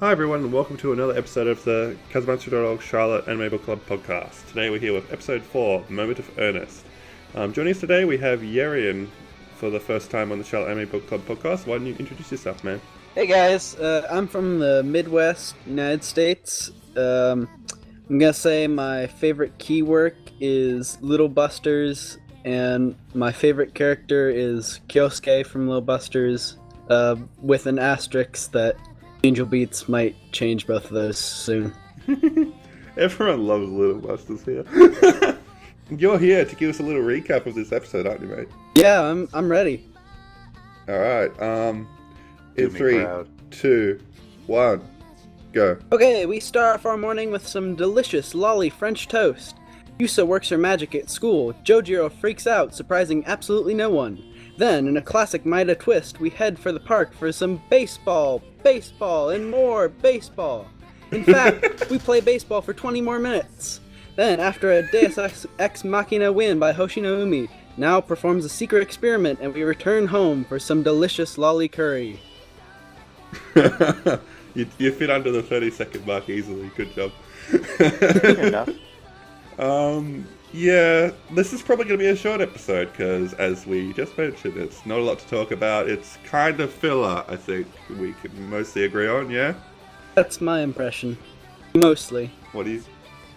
Hi everyone, and welcome to another episode of the Kazamatsu.org Charlotte Anime Book Club podcast. Today we're here with episode 4, Moment of Earnest. Joining us today we have Yerian for the first time on the Charlotte Anime Book Club podcast. Why don't you introduce yourself, man? Hey guys, I'm from the Midwest, United States. I'm gonna say my favorite key work is Little Busters, and my favorite character is Kyosuke from Little Busters, with an asterisk that Angel Beats might change both of those soon. Everyone loves Little Busters here. You're here to give us a little recap of this episode, aren't you, mate? Yeah, I'm ready. Alright, in 3, 2, 1, go. Okay, we start off our morning with some delicious lolly French toast. Yusa works her magic at school. Jojiro freaks out, surprising absolutely no one. Then, in a classic Maida twist, we head for the park for some baseball, and more baseball. In fact, we play baseball for 20 more minutes. Then, after a Deus Ex Machina win by Hoshino Umi, Nao performs a secret experiment and we return home for some delicious lolly curry. you fit under the 30-second mark easily. Good job. Good enough. Yeah, this is probably going to be a short episode because, as we just mentioned, it's not a lot to talk about. It's kind of filler, I think we can mostly agree on, yeah? That's my impression. Mostly. What do you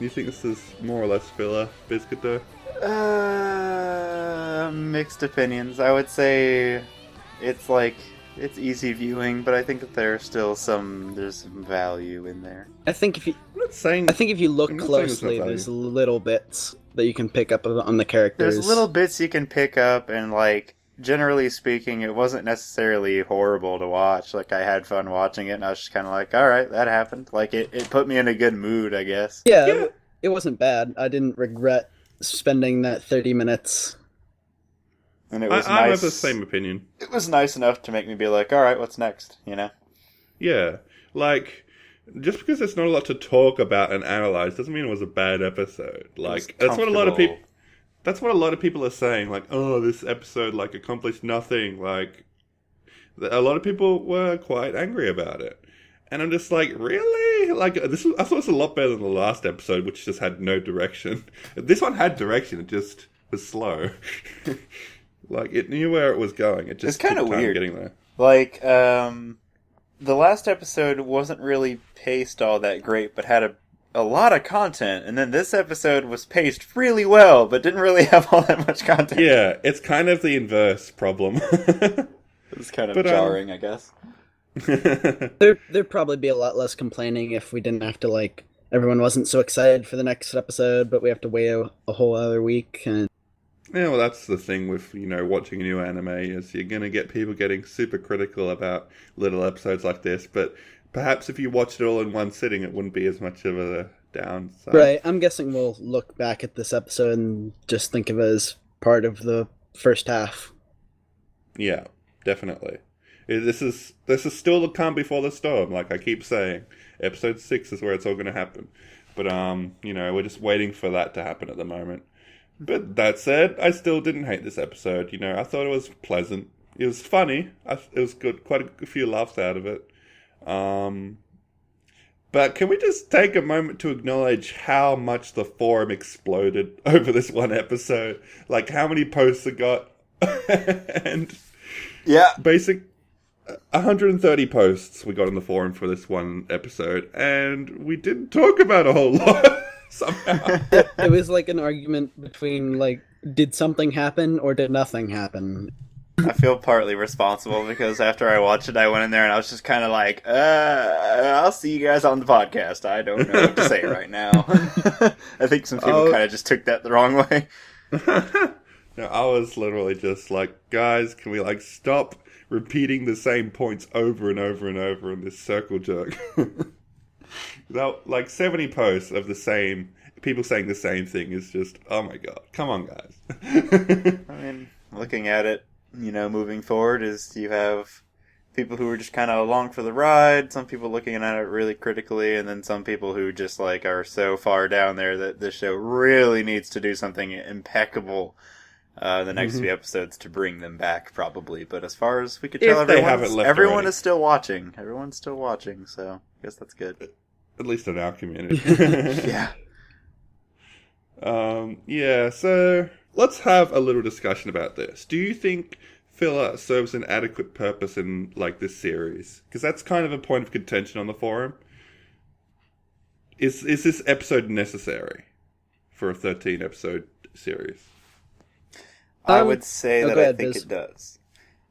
think this is more or less filler, Biscuit, though? Mixed opinions. I would say it's easy viewing, but I think that there's some value in there. I think if you look closely, there's little bits that you can pick up on the characters. There's little bits you can pick up, and generally speaking, it wasn't necessarily horrible to watch. I had fun watching it, and I was just kind of like, all right, that happened. It put me in a good mood, I guess. Yeah, it wasn't bad. I didn't regret spending that 30 minutes. And it was nice. I have the same opinion. It was nice enough to make me be like, all right, what's next? You know? Yeah, just because there's not a lot to talk about and analyze doesn't mean it was a bad episode. That's what a lot of people. That's what a lot of people are saying. Oh, this episode accomplished nothing. A lot of people were quite angry about it, and I'm just like, really? I thought it was a lot better than the last episode, which just had no direction. This one had direction. It just was slow. It knew where it was going. It just it's kind of weird getting there. The last episode wasn't really paced all that great, but had a lot of content, and then this episode was paced really well, but didn't really have all that much content. Yeah, it's kind of the inverse problem. It's kind of jarring, I guess. There'd probably be a lot less complaining if we didn't have to, everyone wasn't so excited for the next episode, but we have to wait a whole other week. And yeah, well, that's the thing with, watching a new anime, is you're going to get people getting super critical about little episodes like this, but perhaps if you watched it all in one sitting, it wouldn't be as much of a downside. Right, I'm guessing we'll look back at this episode and just think of it as part of the first half. Yeah, definitely. This is still the calm before the storm, like I keep saying. Episode 6 is where it's all going to happen. But, we're just waiting for that to happen at the moment. But that said, I still didn't hate this episode. I thought it was pleasant. It was funny. It was good. Quite a few laughs out of it. But can we just take a moment to acknowledge how much the forum exploded over this one episode? How many posts it got? And yeah, 130 posts we got on the forum for this one episode, and we didn't talk about a whole lot. Somehow. It was an argument between, did something happen or did nothing happen? I feel partly responsible because after I watched it, I went in there and I was just kind of like, I'll see you guys on the podcast. I don't know what to say right now. I think some people kind of just took that the wrong way. No, I was literally just like, guys, can we stop repeating the same points over and over and over in this circle jerk? 70 posts of the same people saying the same thing is just, oh my god, come on, guys. I mean, looking at it, moving forward, is you have people who are just kind of along for the ride, some people looking at it really critically, and then some people who just are so far down there that this show really needs to do something impeccable the next few episodes to bring them back, probably. But as far as we could tell, everyone is still watching. Everyone's still watching, so... I guess that's good. At least in our community. Yeah. Yeah, so let's have a little discussion about this. Do you think filler serves an adequate purpose in, like, this series? Because that's kind of a point of contention on the forum. Is this episode necessary for a 13-episode series? I would say that I think it does.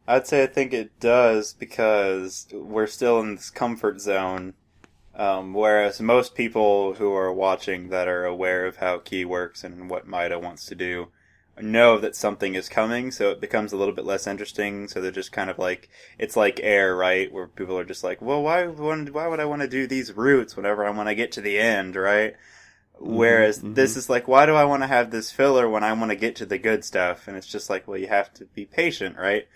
I'd say I think it does because we're still in this comfort zone, whereas most people who are watching that are aware of how Key works and what Maida wants to do know that something is coming, so it becomes a little bit less interesting. So they're just kind of like, it's like Air, right? Where people are just like, well, why would I want to do these routes whenever I want to get to the end, right? Whereas this is like, why do I want to have this filler when I want to get to the good stuff? And it's just like, well, you have to be patient, right?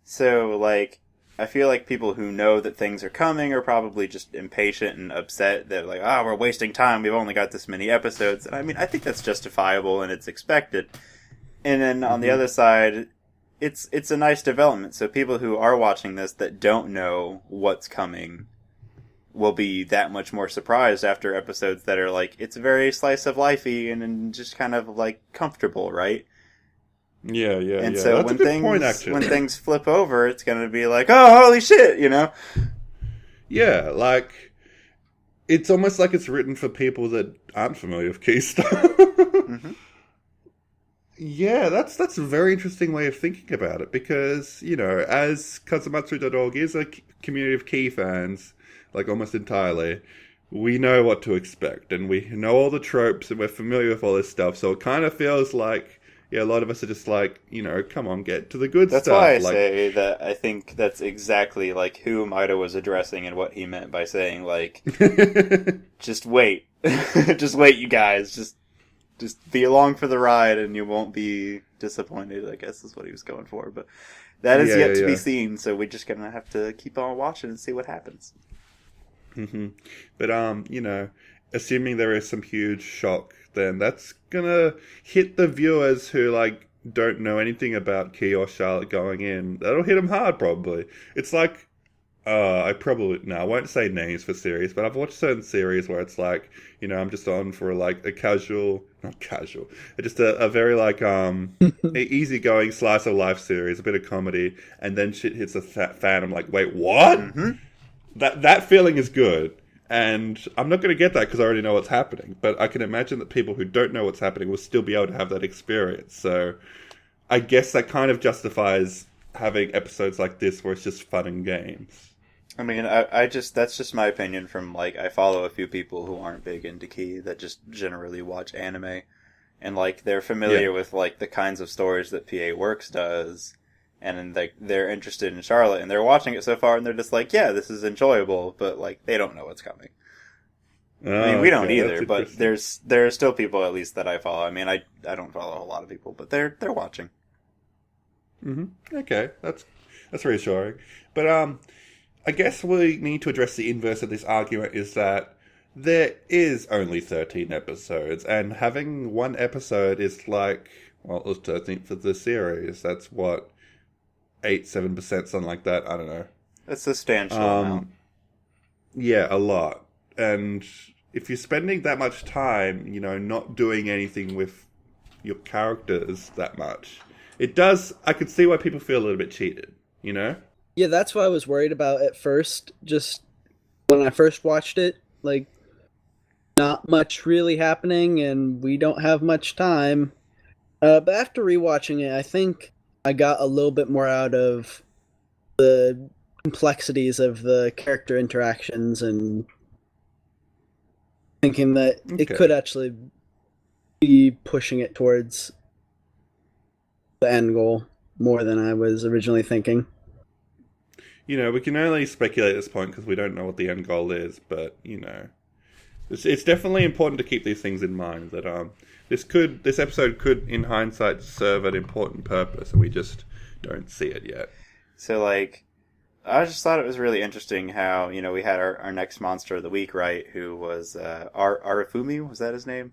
So, like, I feel like people who know that things are coming are probably just impatient and upset that, like, we're wasting time, we've only got this many episodes. And I mean, I think that's justifiable and it's expected. And then on the other side, it's a nice development. So people who are watching this that don't know what's coming will be that much more surprised after episodes that are like, it's very slice of lifey and just kind of like comfortable, right? Yeah. And so that's when things flip over, it's going to be like, oh, holy shit, you know? Yeah, like, it's almost like it's written for people that aren't familiar with Key stuff. Mm-hmm. Yeah, that's a very interesting way of thinking about it because, you know, as Kazumatsu.org is a community of Key fans, like almost entirely, we know what to expect and we know all the tropes and we're familiar with all this stuff. So it kind of feels like, yeah, a lot of us are just like, you know, come on, get to the good stuff. That's why I say that I think that's exactly like who Maida was addressing and what he meant by saying, like, just wait. Just wait, you guys. Just be along for the ride and you won't be disappointed, I guess is what he was going for. But that is yet to be seen, so we're just going to have to keep on watching and see what happens. Mm-hmm. But, you know, assuming there is some huge shock, then that's going to hit the viewers who, like, don't know anything about Key or Charlotte going in. That'll hit them hard, probably. It's like, I won't say names for series, but I've watched certain series where it's like, you know, I'm just on for like just a very like, easygoing slice of life series, a bit of comedy, and then shit hits a fan. I'm like, wait, what? Mm-hmm. That feeling is good. And I'm not going to get that because I already know what's happening. But I can imagine that people who don't know what's happening will still be able to have that experience. So I guess that kind of justifies having episodes like this where it's just fun and games. I mean, that's just my opinion from, like, I follow a few people who aren't big into Key that just generally watch anime. And, like, they're familiar with, like, the kinds of stories that PA Works does. And, like, they're interested in Charlotte. And they're watching it so far and they're just like, yeah, this is enjoyable. But, like, they don't know what's coming. I mean, we don't either. But there are still people, at least, that I follow. I mean, I don't follow a lot of people. But they're watching. Mm-hmm. Okay. That's reassuring. But, I guess we need to address the inverse of this argument is that there is only 13 episodes, and having one episode is like, well, it was 13 for the series. That's what, 7%, something like that. I don't know. A substantial amount. Yeah, a lot. And if you're spending that much time, you know, not doing anything with your characters that much, I could see why people feel a little bit cheated, you know? Yeah, that's what I was worried about at first, just when I first watched it. Like, not much really happening, and we don't have much time. But after rewatching it, I think I got a little bit more out of the complexities of the character interactions and thinking that it could actually be pushing it towards the end goal more than I was originally thinking. You know, we can only speculate at this point because we don't know what the end goal is, but, you know, it's definitely important to keep these things in mind, that this episode could, in hindsight, serve an important purpose, and we just don't see it yet. So, like, I just thought it was really interesting how, you know, we had our next monster of the week, right, who was Arifumi, was that his name?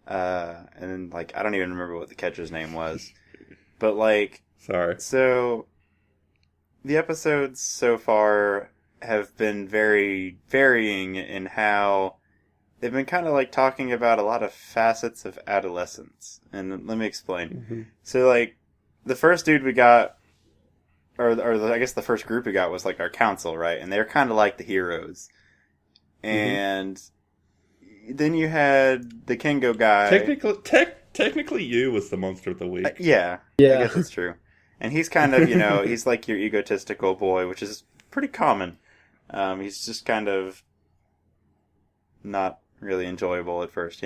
And then, like, I don't even remember what the catcher's name was. But, like... Sorry. So... The episodes so far have been very varying in how they've been kind of like talking about a lot of facets of adolescence. And let me explain. Mm-hmm. So, like, the first dude we got, I guess the first group we got was like our council, right? And they're kind of like the heroes. And then you had the Kingo guy. Technically, you was the monster of the week. Yeah, I guess that's true. And he's kind of, he's like your egotistical boy, which is pretty common. He's just kind of not really enjoyable at first,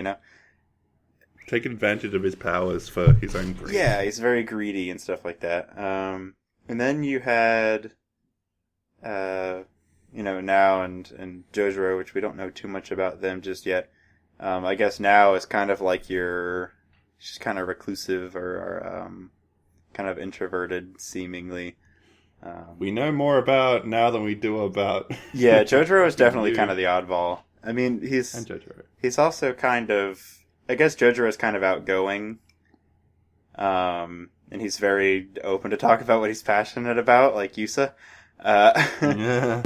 Taking advantage of his powers for his own greed. Yeah, he's very greedy and stuff like that. And then you had, Nao and Jojiro, which we don't know too much about them just yet. I guess Nao is kind of like she's kind of reclusive or kind of introverted, seemingly. We know more about Nao than we do about... Yeah, Jojiro is definitely kind of the oddball. I mean, he's also kind of... I guess Jojiro is kind of outgoing. And he's very open to talk about what he's passionate about, like Yusa. Yeah.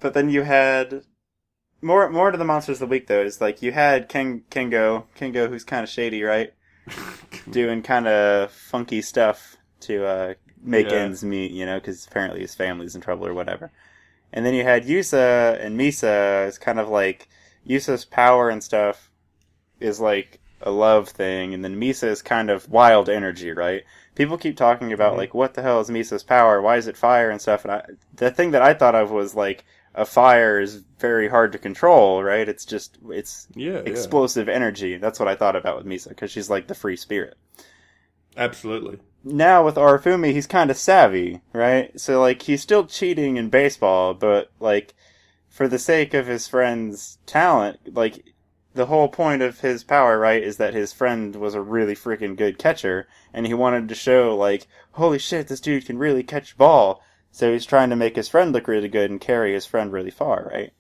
But then you had... More to the Monsters of the Week, though, is like you had Kingo, who's kind of shady, right? Doing kind of funky stuff to make ends meet, because apparently his family's in trouble or whatever. And then you had Yusa and Misa. It's kind of like Yusa's power and stuff is like a love thing, and then Misa is kind of wild energy, right? People keep talking about like, what the hell is Misa's power? Why is it fire and stuff? And the thing that I thought of was like, a fire is very hard to control, right? It's explosive energy. That's what I thought about with Misa, because she's like the free spirit. Absolutely. Now with Arifumi, he's kind of savvy, right? So like he's still cheating in baseball, but like for the sake of his friend's talent, like the whole point of his power, right, is that his friend was a really freaking good catcher, and he wanted to show like, holy shit, this dude can really catch a ball. So he's trying to make his friend look really good and carry his friend really far, right?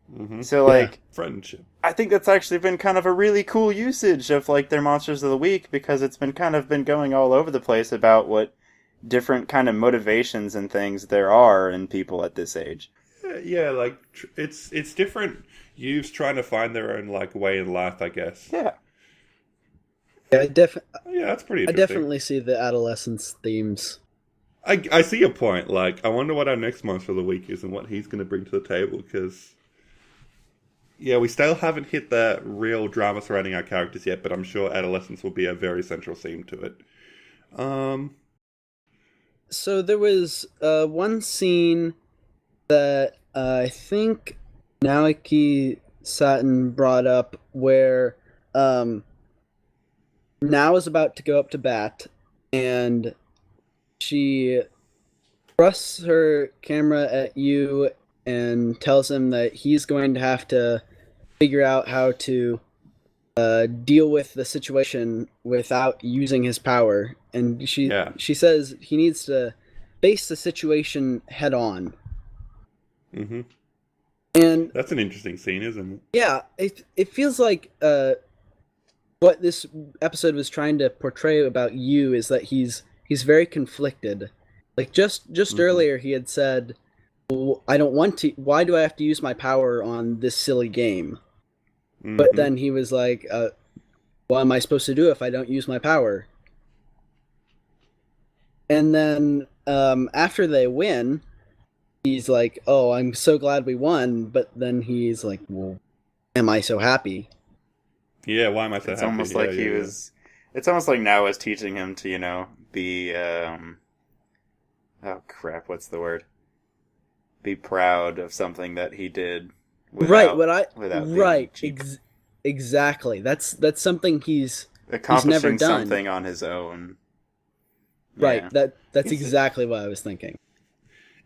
Mm-hmm. So, like... friendship. I think that's actually been kind of a really cool usage of, like, their Monsters of the Week, because it's been kind of been going all over the place about what different kind of motivations and things there are in people at this age. Yeah, like, it's different youths trying to find their own, like, way in life, I guess. Yeah. Yeah, that's pretty interesting. I definitely see the adolescence themes. I see your point. Like, I wonder what our next monster of the week is and what he's going to bring to the table, because, yeah, we still haven't hit the real drama surrounding our characters yet, but I'm sure adolescence will be a very central theme to it. So there was one scene that I think Naoki-Satin brought up where Nao is about to go up to bat, and she thrusts her camera at Yuu and tells him that he's going to have to figure out how to deal with the situation without using his power. And she says he needs to face the situation head on. Mm-hmm. And that's an interesting scene, isn't it? Yeah, it feels like what this episode was trying to portray about Yuu is that he's very conflicted. Like just earlier he had said, well, I don't want to, why do I have to use my power on this silly game? Mm-hmm. But then he was like, what am I supposed to do if I don't use my power? And then after they win, he's like, oh, I'm so glad we won. But then he's like, well, am I so happy? Yeah, why am I so happy? It's almost like he was... It's almost like Nao is teaching him to, be, oh crap, what's the word? Be proud of something that he did without being cheap. Exactly. That's something he's accomplishing never done. Something on his own. Right, yeah. That's exactly what I was thinking.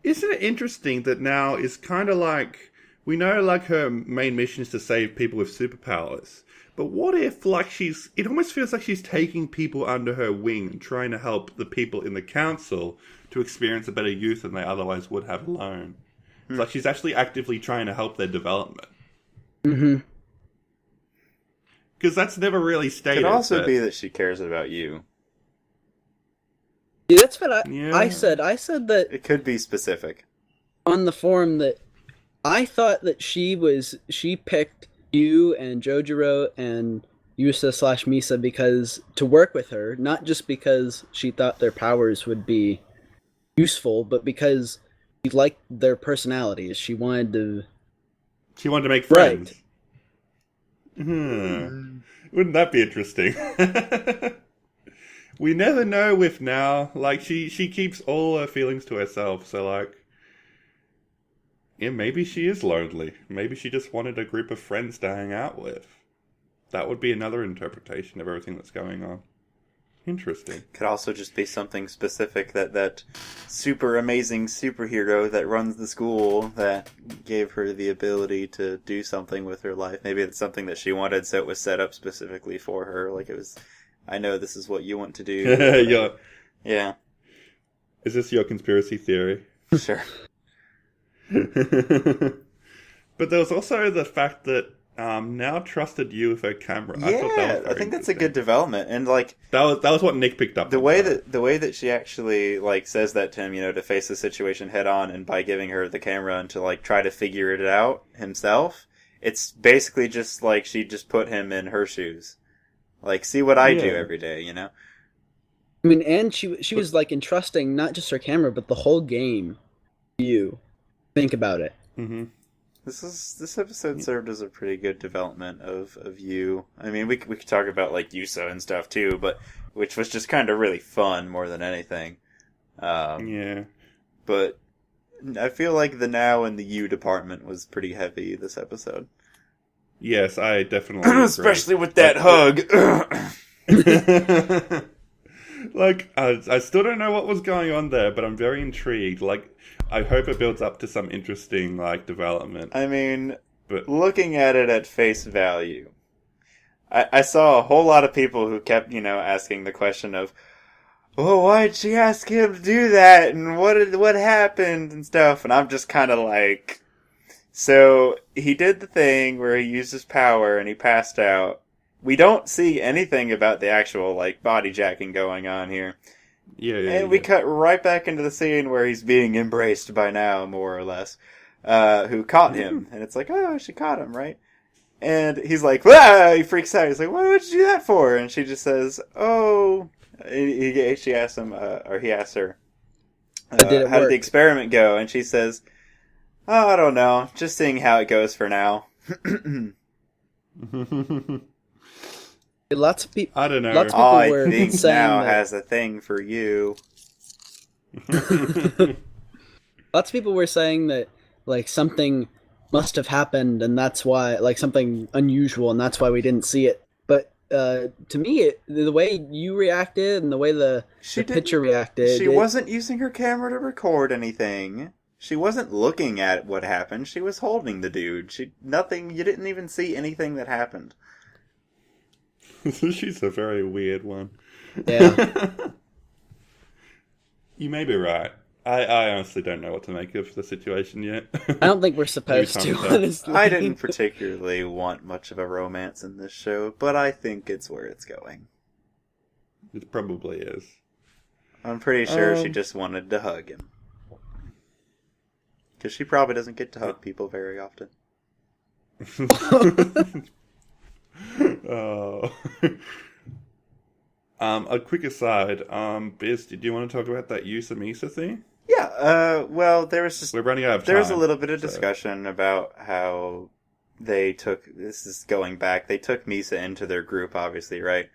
Isn't it interesting that Nao is kind of like... We know, like, her main mission is to save people with superpowers. But what if, like, it almost feels like she's taking people under her wing and trying to help the people in the council to experience a better youth than they otherwise would have alone. It's like she's actually actively trying to help their development. Mm-hmm. Because that's never really stated. It could also be that she cares about you. Yeah, that's what I said. I said that... It could be specific. on the forum that I thought that she picked you and Jojiro and Yusa slash Misa because to work with her, not just because she thought their powers would be useful, but because she liked their personalities. She wanted to make friends. Right. Wouldn't that be interesting? We never know with Nao. Like, she keeps all her feelings to herself, so, like... Yeah, maybe she is lonely. Maybe she just wanted a group of friends to hang out with. That would be another interpretation of everything that's going on. Interesting. Could also just be something specific that super amazing superhero that runs the school that gave her the ability to do something with her life. Maybe it's something that she wanted, so it was set up specifically for her. Like it was, I know this is what you want to do. Yeah. Is this your conspiracy theory? Sure. But there was also the fact that Nao trusted you with her camera. Yeah, I think that's a good development, and like that was what Nick picked up. The way that she actually like says that to him, to face the situation head on, and by giving her the camera and to like try to figure it out himself. It's basically just like she just put him in her shoes, like see what I do every day, I mean, and she was like entrusting not just her camera but the whole game. You think about it. Mm-hmm. This episode served as a pretty good development of you. I mean, we could talk about like Yusa and stuff too, but which was just kind of really fun more than anything. Yeah. But I feel like the Nao and the Yuu department was pretty heavy this episode. Yes, I definitely agree. Especially with that hug. Like, I still don't know what was going on there, but I'm very intrigued. Like, I hope it builds up to some interesting, like, development. I mean, but looking at it at face value, I saw a whole lot of people who kept, asking the question of, well, why'd she ask him to do that? And what happened and stuff? And I'm just kind of like, so he did the thing where he used his power and he passed out. We don't see anything about the actual, like, body jacking going on here. Yeah. And we cut right back into the scene where he's being embraced by Nao, more or less, who caught him. And it's like, oh, she caught him, right? And he's like, ah! He freaks out. He's like, what would you do that for? And she just says, oh... She asked him, or he asked her, how did the experiment go? And she says, oh, I don't know. Just seeing how it goes for now. Lots of people. I don't know. Lots of people I were think saying Nao that... has a thing for you. Lots of people were saying that like something must have happened, and that's why, like something unusual, and that's why we didn't see it. But to me, the way you reacted and the way the picture reacted, she wasn't using her camera to record anything. She wasn't looking at what happened. She was holding the dude. Nothing. You didn't even see anything that happened. She's a very weird one. Yeah. You may be right. I honestly don't know what to make of the situation yet. I don't think we're supposed to, honestly. I didn't particularly want much of a romance in this show, but I think it's where it's going. It probably is. I'm pretty sure she just wanted to hug him. Because she probably doesn't get to hug people very often. Oh. A quick aside, Biz, did you want to talk about that Yusa Misa thing? Yeah, well, we're running out of time. There was a little bit of discussion about how they took Misa into their group, obviously, right?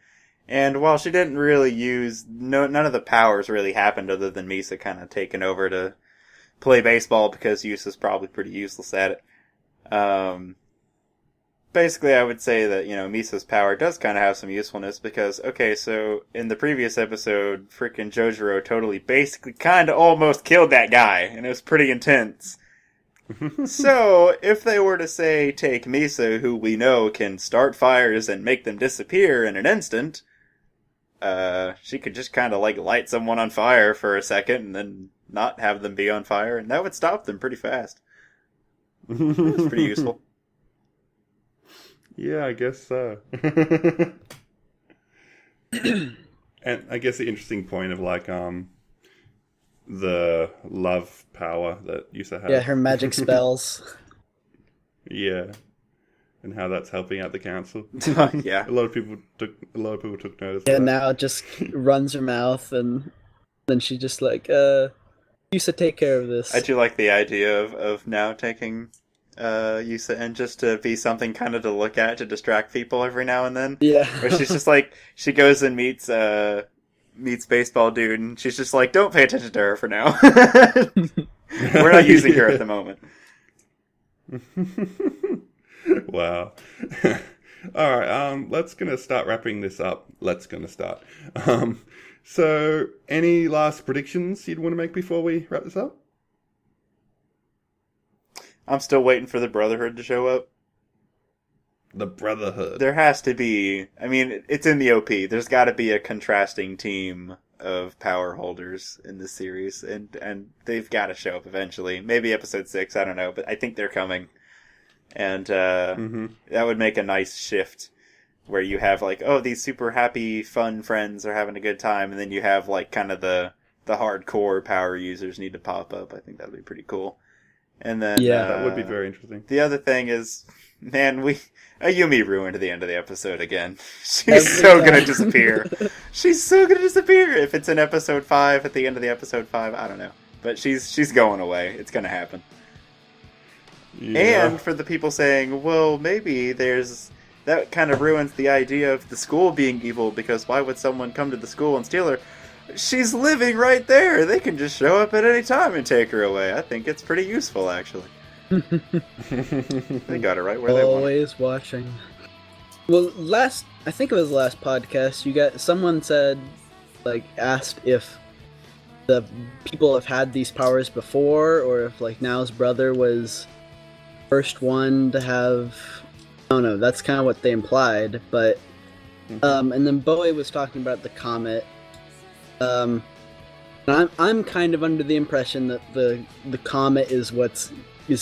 And while she didn't really none of the powers really happened other than Misa kind of taking over to play baseball because Yusa's probably pretty useless at it. Basically, I would say that, Misa's power does kind of have some usefulness because, okay, so in the previous episode, freaking Jojiro totally basically kind of almost killed that guy, and it was pretty intense. So, if they were to say, take Misa, who we know can start fires and make them disappear in an instant, she could just kind of, like, light someone on fire for a second and then not have them be on fire, and that would stop them pretty fast. It's pretty useful. Yeah, I guess so. And I guess the interesting point of, like, the love power that Yusa has. Yeah, her magic spells. Yeah, and how that's helping out the council. Yeah. A lot of people took notice. Yeah, of that. now it just runs her mouth, and then she just like, Yusa, take care of this. I do like the idea of now taking Yusa in just to be something kind of to look at to distract people every now and then. Yeah. Where she's just like, she goes and meets baseball dude, and she's just like, don't pay attention to her for now. We're not using her at the moment. Wow. All right. Let's start wrapping this up. So, any last predictions you'd want to make before we wrap this up? I'm still waiting for the Brotherhood to show up. The Brotherhood. There has to be. I mean, it's in the OP. There's got to be a contrasting team of power holders in this series, and they've got to show up eventually. Maybe episode 6. I don't know, but I think they're coming. And that would make a nice shift where you have like, oh, these super happy, fun friends are having a good time, and then you have like kind of the hardcore power users need to pop up. I think that'd be pretty cool. And then that would be very interesting. The other thing is, man, Ayumi ruined the end of the episode again. She's so gonna disappear. She's so gonna disappear if it's in episode 5 at the end of the episode 5. I don't know, but she's going away. It's gonna happen. Yeah. And for the people saying, well, maybe that kind of ruins the idea of the school being evil, because why would someone come to the school and steal her? She's living right there. They can just show up at any time and take her away. I think it's pretty useful, actually. They got it right where they want it. Always watching. Well, I think it was the last podcast, someone said, like, asked if the people have had these powers before, or if, like, Nao's brother was first one to have. I don't know, that's kind of what they implied, but and then Bowie was talking about the comet. And I'm kind of under the impression that the comet is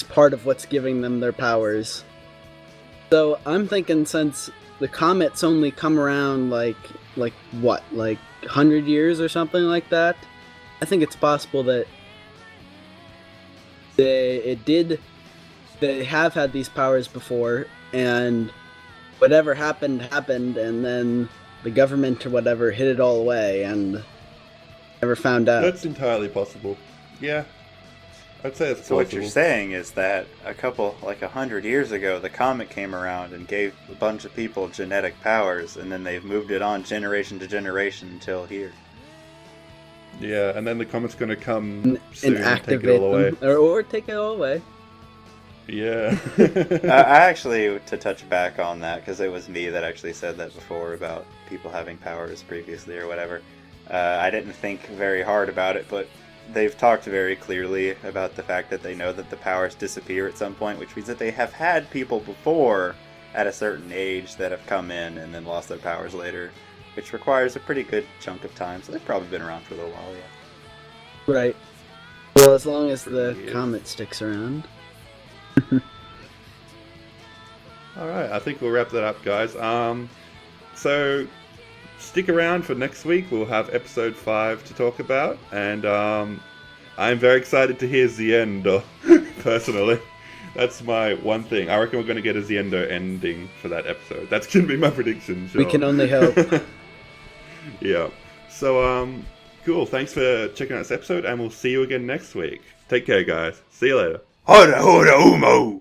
part of what's giving them their powers. So I'm thinking, since the comets only come around like what, like 100 years or something like that, I think it's possible that they have had these powers before, and whatever happened, and then the government or whatever hid it all away and never found out. That's entirely possible. Yeah. I'd say it's possible. So what you're saying is that 100 years ago, the comet came around and gave a bunch of people genetic powers, and then they've moved it on generation to generation until here. Yeah, and then the comet's going to come soon and activate take it all away. Or take it all away. Yeah. I actually, to touch back on that, because it was me that actually said that before about people having powers previously or whatever, I didn't think very hard about it, but they've talked very clearly about the fact that they know that the powers disappear at some point, which means that they have had people before at a certain age that have come in and then lost their powers later, which requires a pretty good chunk of time, so they've probably been around for a little while, yeah. Right. Well, as long as the comet sticks around. Alright, I think we'll wrap that up, guys. So stick around for next week. We'll have episode 5 to talk about, and I'm very excited to hear Ziendo, personally. That's my one thing. I reckon we're going to get a Ziendo ending for that episode. That's going to be my prediction. Sure. We can only hope. Yeah. So, cool. Thanks for checking out this episode, and we'll see you again next week. Take care, guys. See you later. Hoda, hoda, umo!